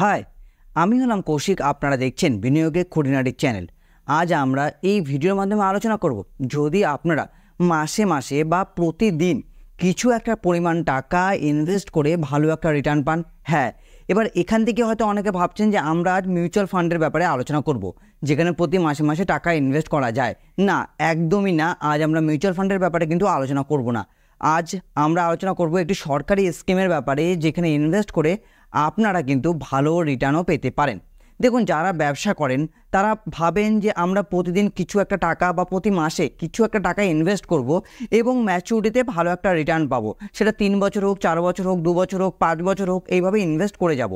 High, আমি হলাম কৌশিক। আপনারা দেখছেন বিনিয়োগের খুঁটিনাটি চ্যানেল। আজ আমরা এই ভিডিওর মাধ্যমে আলোচনা করব, যদি আপনারা মাসে মাসে বা প্রতিদিন কিছু একটা পরিমাণ টাকা ইনভেস্ট করে ভালো একটা রিটার্ন পান। হ্যাঁ, এবার এখান থেকে হয়তো অনেকে ভাবছেন যে আমরা আজ মিউচুয়াল ফান্ডের ব্যাপারে আলোচনা করব, যেখানে প্রতি মাসে মাসে টাকা ইনভেস্ট করা যায়। না, একদমই না। আজ আমরা মিউচুয়াল ফান্ডের ব্যাপারে কিন্তু আলোচনা করব না। আজ আমরা আলোচনা করব একটি সরকারি স্কিমের ব্যাপারে, যেখানে ইনভেস্ট করে আপনারা কিন্তু ভালো রিটার্নও পেতে পারেন। দেখুন, যারা ব্যবসা করেন তারা ভাবেন যে আমরা প্রতিদিন কিছু একটা টাকা বা প্রতি মাসে কিছু একটা টাকা ইনভেস্ট করব এবং ম্যাচুরিটিতে ভালো একটা রিটার্ন পাবো। সেটা 3 বছর হোক, 4 বছর হোক, 2 বছর হোক, 5 বছর হোক, এইভাবে ইনভেস্ট করে যাব।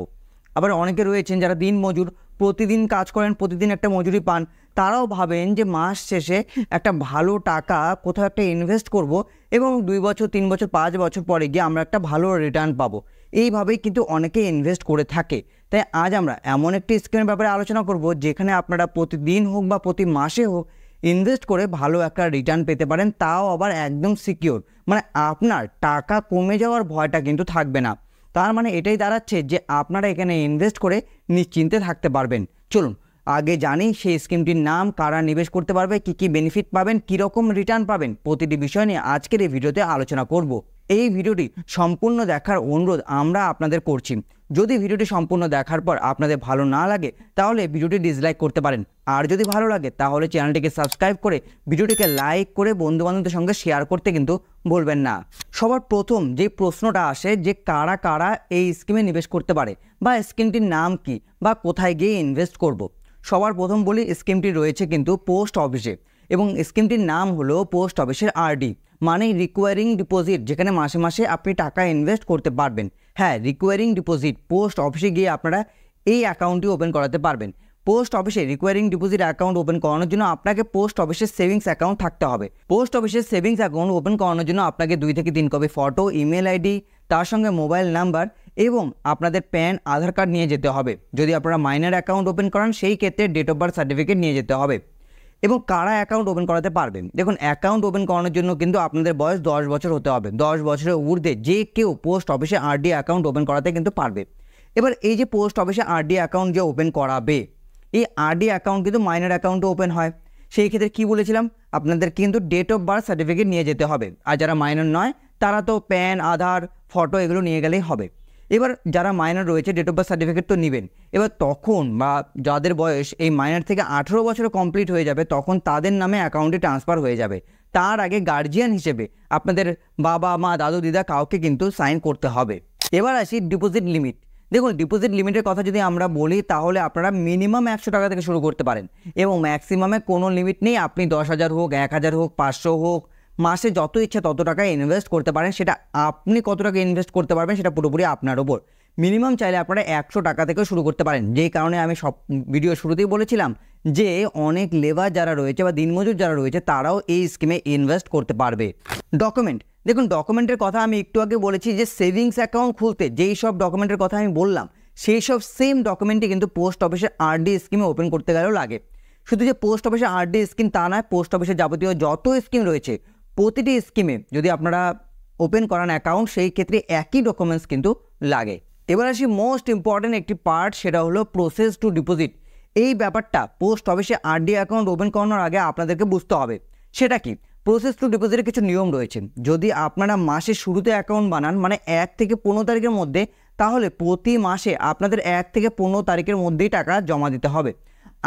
আবার অনেকে রয়েছেন যারা দিন মজুর, প্রতিদিন কাজ করেন, প্রতিদিন একটা মজুরি পান। তারাও ভাবেন যে মাস শেষে একটা ভালো টাকা কোথাও একটা ইনভেস্ট করব এবং 2 বছর, 3 বছর, 5 বছর পরে গিয়ে আমরা একটা ভালো রিটার্ন পাবো। এইভাবেই কিন্তু অনেকে ইনভেস্ট করে থাকে। তাই আজ আমরা এমন একটি স্কিমের ব্যাপারে আলোচনা করব, যেখানে আপনারা প্রতিদিন হোক বা প্রতি মাসে হোক ইনভেস্ট করে ভালো একটা রিটার্ন পেতে পারেন, তাও আবার একদম সিকিওর। মানে আপনার টাকা কমে যাওয়ার ভয়টা কিন্তু থাকবে না। তার মানে এটাই দাঁড়াচ্ছে যে আপনারা এখানে ইনভেস্ট করে নিশ্চিন্তে থাকতে পারবেন। চলুন আগে জানি সেই স্কিমটির নাম, কারা নিবেশ করতে পারবে, কী বেনিফিট পাবেন, কীরকম রিটার্ন পাবেন, প্রতিটি বিষয় নিয়ে আজকের এই ভিডিওতে আলোচনা করব। এই ভিডিওটি সম্পূর্ণ দেখার অনুরোধ আমরা আপনাদের করছি। যদি ভিডিওটি সম্পূর্ণ দেখার পর আপনাদের ভালো না লাগে তাহলে ভিডিওটি ডিসলাইক করতে পারেন, আর যদি ভালো লাগে তাহলে চ্যানেলটিকে সাবস্ক্রাইব করে ভিডিওটিকে লাইক করে বন্ধুবান্ধবদের সঙ্গে শেয়ার করতে কিন্তু ভুলবেন না। সবার প্রথম যে প্রশ্নটা আসে যে কারা কারা এই স্কিমে নিবেশ করতে পারে, বা স্কিমটির নাম কি, বা কোথায় গিয়ে ইনভেস্ট করব। সবার প্রথম বলি, স্কিমটি রয়েছে কিন্তু পোস্ট অফিসে, এবং স্কিমটির নাম হলো পোস্ট অফিসের আরডি, মানে রিকোয়ারিং ডিপোজিট, যেখানে মাসে মাসে আপনি টাকা ইনভেস্ট করতে পারবেন। হ্যাঁ, রিকোয়ারিং ডিপোজিট। পোস্ট অফিসে গিয়ে আপনারা এই অ্যাকাউন্টটি ওপেন করাতে পারবেন। পোস্ট অফিসে রিকোয়ারিং ডিপোজিট অ্যাকাউন্ট ওপেন করানোর জন্য আপনাকে পোস্ট অফিসের সেভিংস অ্যাকাউন্ট থাকতে হবে। পোস্ট অফিসের সেভিংস অ্যাকাউন্ট ওপেন করানোর জন্য আপনাকে 2 থেকে 3 কপি ফটো, ইমেল আইডি, তার সঙ্গে মোবাইল নাম্বার এবং আপনাদের প্যান, আধার কার্ড নিয়ে যেতে হবে। যদি আপনারা মাইনর অ্যাকাউন্ট ওপেন করান সেই ক্ষেত্রে ডেট অফ বার্থ সার্টিফিকেট নিয়ে যেতে হবে। এবং কারা অ্যাকাউন্ট ওপেন করাতে পারবেন? দেখুন, অ্যাকাউন্ট ওপেন করানোর জন্য কিন্তু আপনাদের বয়স 10 বছর হতে হবে। 10 বছরের ঊর্ধ্বে যে কেউ পোস্ট অফিসে আরডি অ্যাকাউন্ট ওপেন করাতে কিন্তু পারবে। এবার এই যে পোস্ট অফিসে আরডি অ্যাকাউন্ট যে ওপেন করাবে, এই আরডি অ্যাকাউন্ট কিন্তু মাইনর অ্যাকাউন্টও ওপেন হয়। সেই ক্ষেত্রে কী বলেছিলাম, আপনাদের কিন্তু ডেট অফ বার্থ সার্টিফিকেট নিয়ে যেতে হবে। আর যারা মাইনর নয় তারা তো প্যান, আধার, ফটো এগুলো নিয়ে গেলেই হবে। এবার যারা মাইনর রয়েছে ডেট অফ বার্থ সার্টিফিকেট তো নেবেন। এবার তখন বা যাদের বয়স এই মাইনর থেকে 18 বছর কমপ্লিট হয়ে যাবে, তখন তাদের নামে অ্যাকাউন্টে ট্রান্সফার হয়ে যাবে। তার আগে গার্জিয়ান হিসেবে আপনাদের বাবা, মা, দাদু, দিদা কাউকে কিন্তু সাইন করতে হবে। এবার আসি ডিপোজিট লিমিট। দেখুন, ডিপোজিট লিমিটের কথা যদি আমরা বলি তাহলে আপনারা মিনিমাম 100 টাকা থেকে শুরু করতে পারেন, এবং ম্যাক্সিমামে কোনো লিমিট নেই। আপনি 10,000 হোক, 1,000 হোক, 500 হোক, মাসে যত ইচ্ছা তত টাকা ইনভেস্ট করতে পারেন। সেটা আপনি কত টাকা ইনভেস্ট করতে পারবেন সেটা পুরোপুরি আপনার ওপর। মিনিমাম চাইলে আপনারা 100 টাকা থেকে শুরু করতে পারেন। যেই কারণে আমি সব ভিডিও শুরুতেই বলেছিলাম যে অনেক লেবার যারা রয়েছে বা দিনমজুর যারা রয়েছে তারাও এই স্কিমে ইনভেস্ট করতে পারবে। ডকুমেন্ট। দেখুন, ডকুমেন্টের কথা আমি একটু আগে বলেছি যে সেভিংস অ্যাকাউন্ট খুলতে যেই সব ডকুমেন্টের কথা আমি বললাম, সেই সব সেম ডকুমেন্টই কিন্তু পোস্ট অফিসের আরডি স্কিমে ওপেন করতে গেলেও লাগে। শুধু যে পোস্ট অফিসের আরডি স্কিম তা নয়, পোস্ট অফিসের যাবতীয় যত স্কিম রয়েছে প্রতিটি স্কিমে যদি আপনারা ওপেন করান অ্যাকাউন্ট, সেই ক্ষেত্রে একই ডকুমেন্টস কিন্তু লাগে। এবার আসি মোস্ট ইম্পর্ট্যান্ট একটি পার্ট, সেটা হলো প্রসেস টু ডিপোজিট। এই ব্যাপারটা পোস্ট অফিসে আরডি অ্যাকাউন্ট ওপেন করানোর আগে আপনাদেরকে বুঝতে হবে। সেটা কি? প্রসেস টু ডিপোজিটের কিছু নিয়ম রয়েছে। যদি আপনারা মাসের শুরুতে অ্যাকাউন্ট বানান, মানে 1 থেকে 15 তারিখের মধ্যে, তাহলে প্রতি মাসে আপনাদের 1 থেকে 15 তারিখের মধ্যেই টাকা জমা দিতে হবে।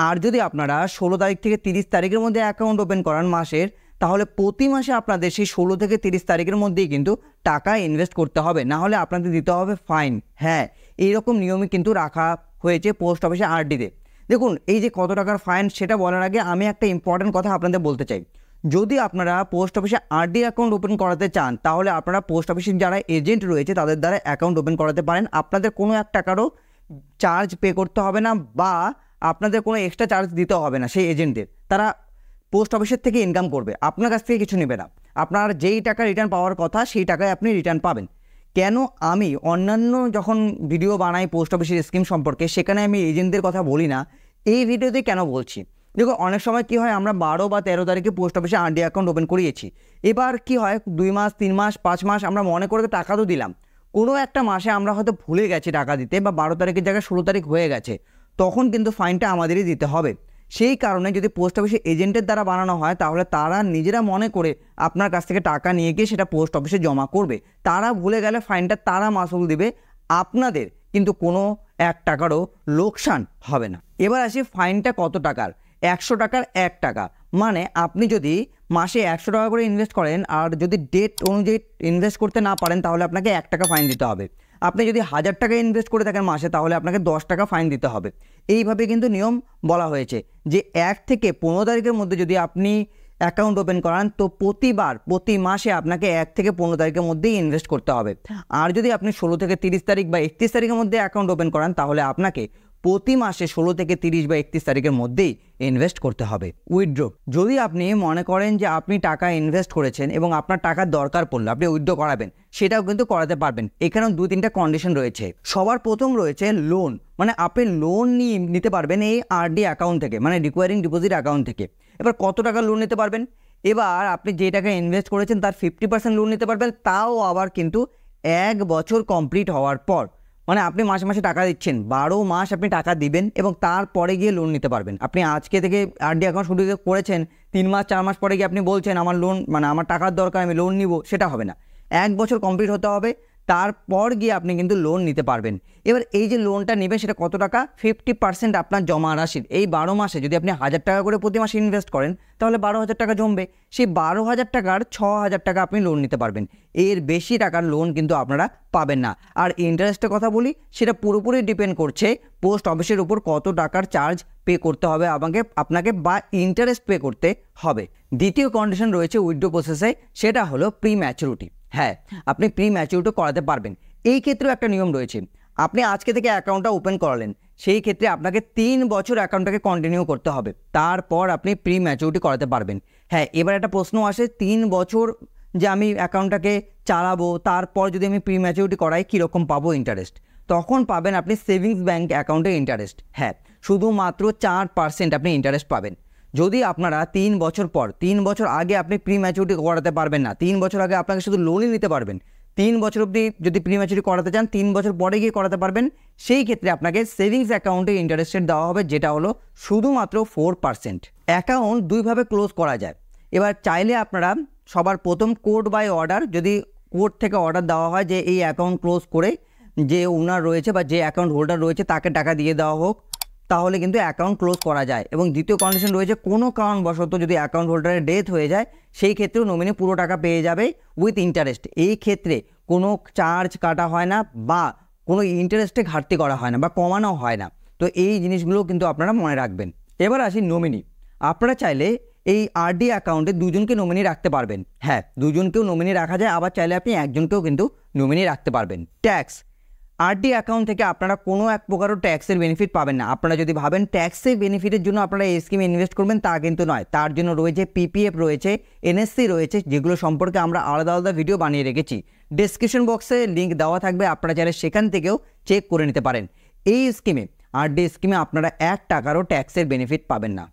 আর যদি আপনারা 16 তারিখ থেকে 30 তারিখের মধ্যে অ্যাকাউন্ট ওপেন করান মাসের, তাহলে প্রতি মাসে আপনাদের সেই 16 থেকে 30 তারিখের মধ্যেই কিন্তু টাকা ইনভেস্ট করতে হবে, না হলে আপনাদের দিতে হবে ফাইন। হ্যাঁ, এইরকম নিয়মই কিন্তু রাখা হয়েছে পোস্ট অফিসে আরডিতে। দেখুন, এই যে কত টাকার ফাইন সেটা বলার আগে আমি একটা ইম্পর্ট্যান্ট কথা আপনাদের বলতে চাই। যদি আপনারা পোস্ট অফিসে আরডি অ্যাকাউন্ট ওপেন করাতে চান, তাহলে আপনারা পোস্ট অফিসের যারা এজেন্ট রয়েছে তাদের দ্বারা অ্যাকাউন্ট ওপেন করাতে পারেন। আপনাদের কোনো 1 টাকারও চার্জ পে করতে হবে না, বা আপনাদের কোনো এক্সট্রা চার্জ দিতে হবে না সেই এজেন্টদের। তারা পোস্ট অফিসের থেকে ইনকাম করবে, আপনার কাছ থেকে কিছু নেবে না। আপনার যেই টাকা রিটার্ন পাওয়ার কথা সেই টাকায় আপনি রিটার্ন পাবেন। কেন আমি অন্যান্য যখন ভিডিও বানাই পোস্ট অফিসের স্কিম সম্পর্কে, সেখানে আমি এজেন্টদের কথা বলি না, এই ভিডিওতে কেন বলছি? দেখো, অনেক সময় কি হয়, আমরা 12 বা 13 তারিখে পোস্ট অফিসে আরডি অ্যাকাউন্ট ওপেন করিয়েছি। এবার কি হয়, 2 মাস, 3 মাস, 5 মাস আমরা মনে করে টাকা তো দিলাম, কোনো একটা মাসে আমরা হয়তো ভুলে গেছি টাকা দিতে বা 12 তারিখের জায়গায় 16 তারিখ হয়ে গেছে, তখন কিন্তু ফাইনটা আমাদেরই দিতে হবে। সেই কারণে যদি পোস্ট অফিসে এজেন্টের দ্বারা বানানো হয় তাহলে তারা নিজেরা মনে করে আপনার কাছ থেকে টাকা নিয়ে গিয়ে সেটা পোস্ট অফিসে জমা করবে। তারা ভুলে গেলে ফাইনটা তারা মাসুল দিবে, আপনাদের কিন্তু কোনো 1 টাকারও লোকসান হবে না। এবার আসি ফাইনটা কত টাকার। 100 টাকার 1 টাকা, মানে আপনি যদি মাসে 100 টাকা করে ইনভেস্ট করেন আর যদি ডেট অনুযায়ী ইনভেস্ট করতে না পারেন তাহলে আপনাকে 1 টাকা ফাইন দিতে হবে। আপনি যদি 1000 টাকা ইনভেস্ট করে থাকেন মাসে তাহলে আপনাকে 10 টাকা ফাইন দিতে হবে। এইভাবে কিন্তু নিয়ম বলা হয়েছে যে 1 থেকে 15 তারিখের মধ্যে যদি আপনি অ্যাকাউন্ট ওপেন করান তো প্রতি মাসে আপনাকে 1 থেকে 15 তারিখের মধ্যেই ইনভেস্ট করতে হবে। আর যদি আপনি 16 থেকে 30 তারিখ বা 31 তারিখের মধ্যে অ্যাকাউন্ট ওপেন করান তাহলে আপনাকে প্রতি মাসে 16 থেকে 30 বা 31 তারিখের মধ্যেই ইনভেস্ট করতে হবে। উইথড্র, যদি আপনি মনে করেন যে আপনি টাকা ইনভেস্ট করেছেন এবং আপনার টাকার দরকার পড়লো আপনি উইথড্র করাবেন, সেটাও কিন্তু করাতে পারবেন। এখানেও 2-3টা কন্ডিশন রয়েছে। সবার প্রথম রয়েছে লোন, মানে আপনি লোন নিতে পারবেন এই আরডি অ্যাকাউন্ট থেকে, মানে রিকোয়ারিং ডিপোজিট অ্যাকাউন্ট থেকে। এবার কত টাকা লোন নিতে পারবেন? এবার আপনি যে টাকা ইনভেস্ট করেছেন তার 50% লোন নিতে পারবেন, তাও আবার কিন্তু 1 বছর কমপ্লিট হওয়ার পর। মানে আপনি মাসে মাসে টাকা দিচ্ছেন, 12 মাস আপনি টাকা দিবেন এবং তারপরে গিয়ে লোন নিতে পারবেন। আপনি আজকে থেকে আরডি অ্যাকাউন্ট শুরু করেছেন, 3 মাস 4 মাস পরে গিয়ে আপনি বলছেন আমার লোন, মানে আমার টাকার দরকার আমি লোন নিব, সেটা হবে না। 1 বছর কমপ্লিট হতে হবে, তারপর গিয়ে আপনি কিন্তু লোন নিতে পারবেন। এবার এই যে লোনটা নেবেন সেটা কত টাকা? 50% আপনার জমা রাশির। এই 12 মাসে যদি আপনি 1000 টাকা করে প্রতি মাসে ইনভেস্ট করেন তাহলে 12,000 টাকা জমবে। সেই 12,000 টাকার 6,000 টাকা আপনি লোন নিতে পারবেন। এর বেশি টাকার লোন কিন্তু আপনারা পাবেন না। আর ইন্টারেস্টের কথা বলি, সেটা পুরোপুরি ডিপেন্ড করছে পোস্ট অফিসের উপর কত টাকার চার্জ পে করতে হবে আপনাকে বা ইন্টারেস্ট পে করতে হবে। দ্বিতীয় কন্ডিশন রয়েছে উইথড্র প্রসেসে, সেটা হলো প্রি ম্যাচুরিটি। হ্যাঁ, আপনি প্রি ম্যাচুরিটি করাতে পারবেন। এই ক্ষেত্রেও একটা নিয়ম রয়েছে। আপনি আজকে থেকে অ্যাকাউন্টটা ওপেন করালেন, সেই ক্ষেত্রে আপনাকে 3 বছর অ্যাকাউন্টটাকে কন্টিনিউ করতে হবে, তারপর আপনি প্রি ম্যাচুরিটি করাতে পারবেন। হ্যাঁ, এবার একটা প্রশ্ন আসে, 3 বছর যে আমি অ্যাকাউন্টটাকে চালাবো তারপর যদি আমি প্রি ম্যাচুরিটি করাই কীরকম পাবো ইন্টারেস্ট? তখন পাবেন আপনি সেভিংস ব্যাঙ্ক অ্যাকাউন্টে ইন্টারেস্ট। হ্যাঁ, শুধুমাত্র 4% আপনি ইন্টারেস্ট পাবেন। যদি আপনারা 3 বছর পর, 3 বছর আগে আপনি প্রি ম্যাচুরিটি করাতে পারবেন না, 3 বছর আগে আপনাকে শুধু লোনই নিতে পারবেন। 3 বছর অবধি যদি প্রি ম্যাচুরিটি করাতে চান 3 বছর পরে গিয়ে করাতে পারবেন। সেই ক্ষেত্রে আপনাকে সেভিংস অ্যাকাউন্টে ইন্টারেস্ট রেট দেওয়া হবে, যেটা হলো শুধুমাত্র 4%। অ্যাকাউন্ট দুইভাবে ক্লোজ করা যায়। এবার চাইলে আপনারা সবার প্রথম কোর্ট বাই অর্ডার, যদি কোর্ট থেকে অর্ডার দেওয়া হয় যে এই অ্যাকাউন্ট ক্লোজ করে যে ওনার রয়েছে বা যে অ্যাকাউন্ট হোল্ডার রয়েছে তাকে টাকা দিয়ে দেওয়া হোক, তাহলে কিন্তু অ্যাকাউন্ট ক্লোজ করা যায়। এবং দ্বিতীয় কন্ডিশন রয়েছে, কোনো কারণবশত যদি অ্যাকাউন্ট হোল্ডারের ডেথ হয়ে যায় সেই ক্ষেত্রেও নমিনি পুরো টাকা পেয়ে যাবে উইথ ইন্টারেস্ট। এই ক্ষেত্রে কোনো চার্জ কাটা হয় না বা কোনো ইন্টারেস্টে ঘাটতি করা হয় না বা কমানো হয় না। তো এই জিনিসগুলো কিন্তু আপনারা মনে রাখবেন। এবার আসি নমিনি। আপনারা চাইলে এই আরডি অ্যাকাউন্টে 2জনকে নমিনি রাখতে পারবেন। হ্যাঁ, 2জনকেও নমিনি রাখা যায়, আবার চাইলে আপনি 1জনকেও কিন্তু নমিনি রাখতে পারবেন। ট্যাক্স, আরডি অ্যাকাউন্ট থেকে আপনারা কোনো এক প্রকারও ট্যাক্সের বেনিফিট পাবেন না। আপনারা যদি ভাবেন ট্যাক্সের বেনিফিটের জন্য আপনারা এই স্কিমে ইনভেস্ট করবেন, তা কিন্তু নয়। তার জন্য রয়েছে পিপিএফ রয়েছে, এনএসসি রয়েছে, যেগুলো সম্পর্কে আমরা আলাদা আলাদা ভিডিও বানিয়ে রেখেছি। ডেসক্রিপশন বক্সে লিঙ্ক দেওয়া থাকবে, আপনারা চাইলে সেখান থেকেও চেক করে নিতে পারেন। এই স্কিমে, আরডি স্কিমে আপনারা 1 টাকারও ট্যাক্সের বেনিফিট পাবেন না।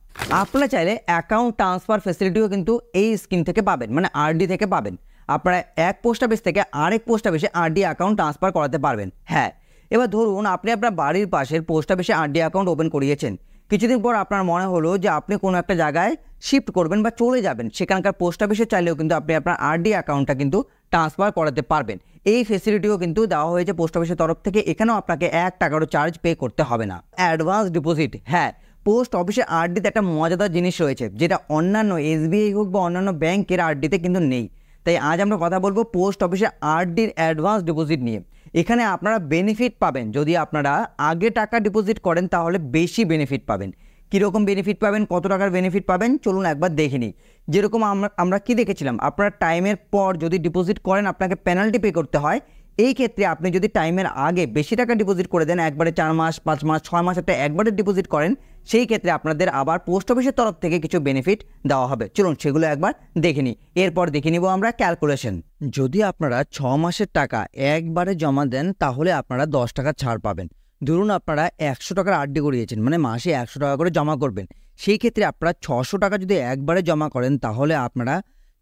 আপনারা চাইলে অ্যাকাউন্ট ট্রান্সফার ফ্যাসিলিটিও কিন্তু এই স্কিম থেকে পাবেন, মানে আরডি থেকে পাবেন। আপনারা এক পোস্ট অফিস থেকে আরেক পোস্ট অফিসে আরডি অ্যাকাউন্ট ট্রান্সফার করাতে পারবেন। হ্যাঁ, এবার ধরুন আপনি আপনার বাড়ির পাশের পোস্ট অফিসে আরডি অ্যাকাউন্ট ওপেন করিয়েছেন, কিছুদিন পর আপনার মনে হলো যে আপনি কোনো একটা জায়গায় শিফট করবেন বা চলে যাবেন, সেখানকার পোস্ট অফিসে চাইলেও কিন্তু আপনি আপনার আরডি অ্যাকাউন্টটা কিন্তু ট্রান্সফার করাতে পারবেন। এই ফেসিলিটিও কিন্তু দেওয়া হয়েছে পোস্ট অফিসের তরফ থেকে। এখানেও আপনাকে 1 টাকারও চার্জ পে করতে হবে না। অ্যাডভান্স ডিপোজিট, হ্যাঁ, পোস্ট অফিসে আরডিতে একটা মজাদার জিনিস রয়েছে, যেটা অন্যান্য এসবিআই হোক বা অন্যান্য ব্যাংকের আরডিতে কিন্তু নেই। তাই আজ আমরা কথা বলবো পোস্ট অফিসে আরডির অ্যাডভান্স ডিপোজিট নিয়ে। এখানে আপনারা বেনিফিট পাবেন, যদি আপনারা আগে টাকা ডিপোজিট করেন তাহলে বেশি বেনিফিট পাবেন। কীরকম বেনিফিট পাবেন, কত টাকার বেনিফিট পাবেন, চলুন একবার দেখে নিই। যেরকম আমরা কি দেখেছিলাম, আপনারা টাইমের পর যদি ডিপোজিট করেন আপনাকে পেনাল্টি পে করতে হয়। এই ক্ষেত্রে আপনি যদি টাইমের আগে বেশি টাকা ডিপোজিট করে দেন, একবারে 4 মাস 5 মাস 6 মাস একটা একবারে ডিপোজিট করেন, সেই ক্ষেত্রে আপনাদের আবার পোস্ট অফিসের তরফ থেকে কিছু বেনিফিট দেওয়া হবে। চলুন সেগুলো একবার দেখে নিই। এরপর দেখে নিব আমরা ক্যালকুলেশন। যদি আপনারা 6 মাসের টাকা একবারে জমা দেন তাহলে আপনারা 10 টাকা ছাড় পাবেন। ধরুন আপনারা 100 টাকার আরডি করিয়েছেন, মানে মাসে 100 টাকা করে জমা করবেন। সেই ক্ষেত্রে আপনারা 600 টাকা যদি একবারে জমা করেন তাহলে আপনারা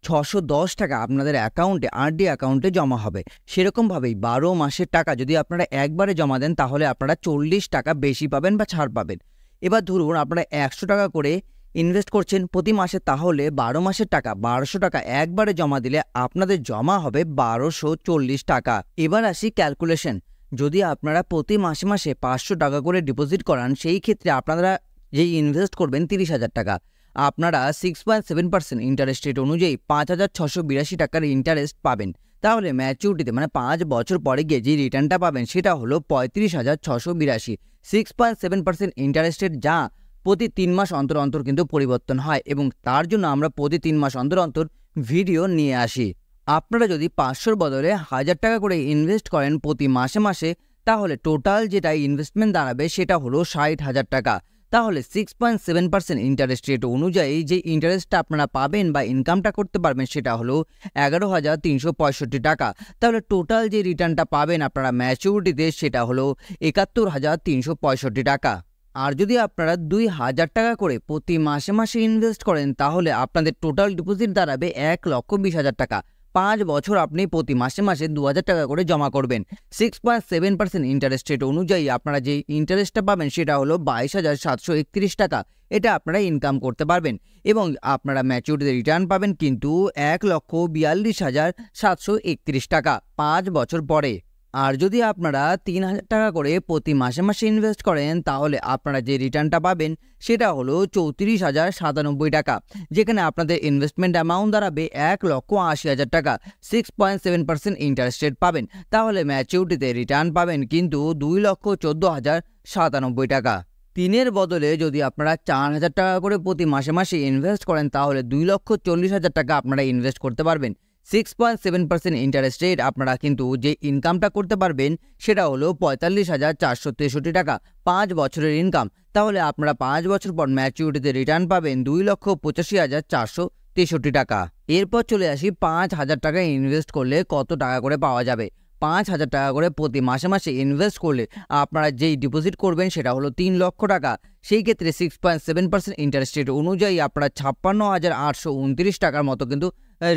610 টাকা আপনাদের অ্যাকাউন্টে আরডি অ্যাকাউন্টে জমা হবে। সেরকমভাবেই 12 মাসের টাকা যদি আপনারা একবারে জমা দেন তাহলে আপনারা 40 টাকা বেশি পাবেন বা ছাড় পাবেন। এবার ধরুন আপনারা 100 টাকা করে ইনভেস্ট করছেন প্রতি মাসে, তাহলে 12 মাসের টাকা 1200 টাকা একবারে জমা দিলে আপনাদের জমা হবে 1240 টাকা। এবার আসি ক্যালকুলেশন। যদি আপনারা প্রতি মাসে মাসে 500 টাকা করে ডিপোজিট করান, সেই ক্ষেত্রে আপনারা যেই ইনভেস্ট করবেন 30,000 টাকা, আপনারা 6.7% ইন্টারেস্ট রেট অনুযায়ী 5,682 টাকার ইন্টারেস্ট পাবেন। তাহলে ম্যাচুরিটিতে মানে 5 বছর পরে গিয়ে যে রিটার্নটা পাবেন সেটা হলো 35,682। 6.7% ইন্টারেস্ট রেট, যা প্রতি 3 মাস অন্তর অন্তর কিন্তু পরিবর্তন হয়, এবং তার জন্য আমরা প্রতি 3 মাস অন্তর অন্তর ভিডিও নিয়ে আসি। আপনারা যদি 500-র বদলে 1000 টাকা করে ইনভেস্ট করেন প্রতি মাসে মাসে, তাহলে টোটাল যেটা ইনভেস্টমেন্ট দাঁড়াবে সেটা হলো 60,000 টাকা। তাহলে 6.7% ইন্টারেস্ট রেট অনুযায়ী যে ইন্টারেস্টটা আপনারা পাবেন বা ইনকামটা করতে পারবেন সেটা হলো 11,365 টাকা। তাহলে টোটাল যে রিটার্নটা পাবেন আপনারা ম্যাচুরিটিতে সেটা হলো 71,365 টাকা। আর যদি আপনারা 2,000 টাকা করে প্রতি মাসে মাসে ইনভেস্ট করেন তাহলে আপনাদের টোটাল ডিপোজিট দাঁড়াবে 1,20,000 টাকা। 5 বছর আপনি প্রতি মাসে মাসে 2,000 টাকা করে জমা করবেন। 6.7% ইন্টারেস্ট রেট অনুযায়ী আপনারা যে ইন্টারেস্টটা পাবেন সেটা হলো 22,731 টাকা। এটা আপনারা ইনকাম করতে পারবেন, এবং আপনারা ম্যাচুরিটিতে রিটার্ন পাবেন কিন্তু 1,42,731 টাকা 5 বছর পরে। আর যদি আপনারা 3,000 টাকা করে প্রতি মাসে মাসে ইনভেস্ট করেন তাহলে আপনারা যে রিটার্নটা পাবেন সেটা হলো 34,097 টাকা, যেখানে আপনাদের ইনভেস্টমেন্ট অ্যামাউন্ট দাঁড়াবে 1,80,000 টাকা। 6.7% ইন্টারেস্ট রেট পাবেন, তাহলে ম্যাচুরিটিতে রিটার্ন পাবেন কিন্তু 2,14,097 টাকা। 3-এর বদলে যদি আপনারা 4,000 টাকা করে প্রতি মাসে মাসে ইনভেস্ট করেন তাহলে 2,40,000 টাকা আপনারা ইনভেস্ট করতে পারবেন। 6.7% ইন্টারেস্ট রেট, আপনারা কিন্তু যে ইনকামটা করতে পারবেন সেটা হলো 45,463 টাকা 5 বছরের ইনকাম। তাহলে আপনারা 5 বছর পর ম্যাচুরিটিতে রিটার্ন পাবেন 2,85,463 টাকা। এরপর চলে আসি 5,000 টাকা ইনভেস্ট করলে কত টাকা করে পাওয়া যাবে। 5,000 টাকা করে প্রতি মাসে মাসে ইনভেস্ট করলে আপনারা যেই ডিপোজিট করবেন সেটা হলো 3 লক্ষ টাকা। সেই ক্ষেত্রে 6.7% ইন্টারেস্ট রেট অনুযায়ী আপনারা 56,829 টাকার মতো কিন্তু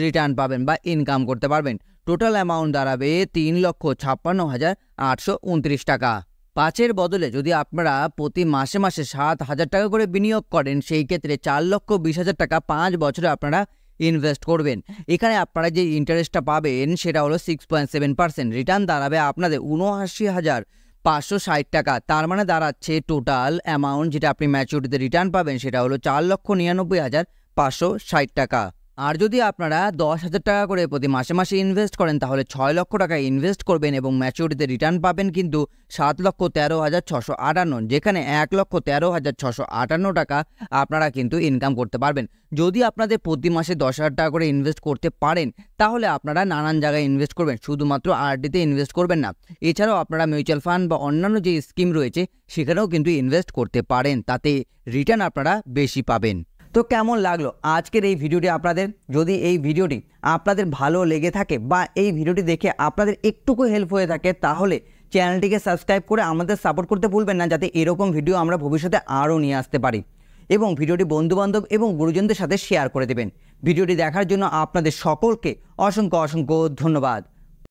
রিটার্ন পাবেন বা ইনকাম করতে পারবেন। টোটাল অ্যামাউন্ট দাঁড়াবে 3,56,829 টাকা। 5-এর বদলে যদি আপনারা প্রতি মাসে মাসে 7,000 টাকা করে বিনিয়োগ করেন, সেই ক্ষেত্রে 4,20,000 টাকা 5 বছরে আপনারা ইনভেস্ট করবেন। এখানে আপনারা যে ইন্টারেস্টটা পাবেন সেটা হলো 6.7%। রিটার্ন দাঁড়াবে আপনাদের 79,560 টাকা। তার মানে দাঁড়াচ্ছে টোটাল অ্যামাউন্ট যেটা আপনি ম্যাচুরিটিতে রিটার্ন পাবেন সেটা হলো 4,99,560 টাকা। আর যদি আপনারা 10,000 টাকা করে প্রতি মাসে মাসে ইনভেস্ট করেন তাহলে 6 লক্ষ টাকা ইনভেস্ট করবেন এবং ম্যাচুরিটিতে রিটার্ন পাবেন কিন্তু 7,13,658, যেখানে 1,13,658 টাকা আপনারা কিন্তু ইনকাম করতে পারবেন। যদি আপনাদের প্রতি মাসে 10,000 টাকা করে ইনভেস্ট করতে পারেন তাহলে আপনারা নানান জায়গায় ইনভেস্ট করবেন, শুধুমাত্র আরডিতে ইনভেস্ট করবেন না। এছাড়াও আপনারা মিউচুয়াল ফান্ড বা অন্যান্য যে স্কিম রয়েছে সেখানেও কিন্তু ইনভেস্ট করতে পারেন, তাতে রিটার্ন আপনারা বেশি পাবেন। তো কেমন লাগলো আজকের এই ভিডিওটি আপনাদের? যদি এই ভিডিওটি আপনাদের ভালো লেগে থাকে বা এই ভিডিওটি দেখে আপনাদের একটুকু হেল্প হয়ে থাকে তাহলে চ্যানেলটিকে সাবস্ক্রাইব করে আমাদের সাপোর্ট করতে ভুলবেন না, যাতে এরকম ভিডিও আমরা ভবিষ্যতে আরও নিয়ে আসতে পারি। এবং ভিডিওটি বন্ধুবান্ধব এবং গুরুজনদের সাথে শেয়ার করে দেবেন। ভিডিওটি দেখার জন্য আপনাদের সকলকে অসংখ্য অসংখ্য ধন্যবাদ।